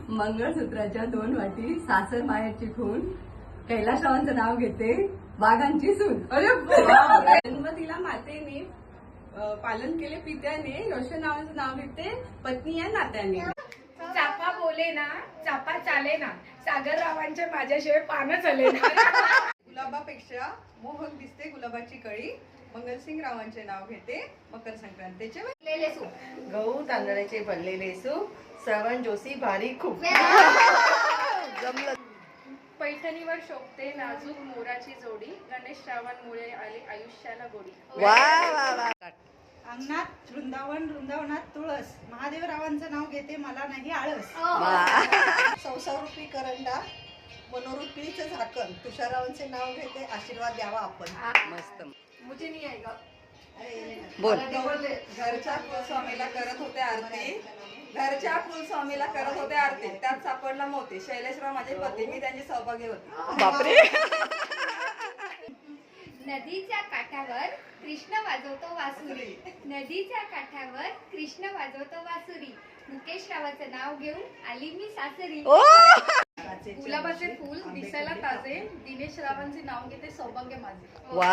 मंगळसूत्राच्या 2 वाटी सासर माहेरची खून, कैलासरावांचं नाव घेते वाघांची सून. अरे जन्मतिला मातेने पालन केले पित्याने, रोशन नावाचं नाव घेते पत्नी या नात्याने. चापा बोले ना, चापा चाले ना, सागररावांचे माझ्याशिवाय पानं चले ना. गुलाबापेक्षा मोहक दिसते गुलाबाची कळी, मंगलसिंग रावांचे नाव घेते मकर संक्रांतीचे. गहू तांदळाचे बनलेले सूप, श्रवण जोशी भारी खूप. पैठणीवर शोभते नाजूक मोराची जोडी, गणेश श्रावणमुळे आले आयुष्याला गोडी. अंगणात वृंदावनात तुळस, महादेवरावांचं नाव घेते मला नाही आळस. संसारूपी करंडा, मनोरूपीचं झाकण, तुषारावांचे नाव घेते आशीर्वाद द्यावा आपण. मस्त मुझे नहीं आएगा. बोल. घरच्या कुलस्वामीला करत होते आरती, घरच्या कुलस्वामीला करत होते आरती, त्यात सापडला मोती, शैलेशराव माझे पती, मी त्यांची सौभाग्यवती. बापरे. नदीच्या काठावर कृष्ण वाजवतो वासुरी, नदीच्या काठावर कृष्ण वाजवतो वासुरी, मुकेशरावाचं नाव घेऊन आली मी सासरी. गुलाबाचे फूल दिसायला ताजे, दिनेश रावांचे नाव घेते सौभाग्य माझे.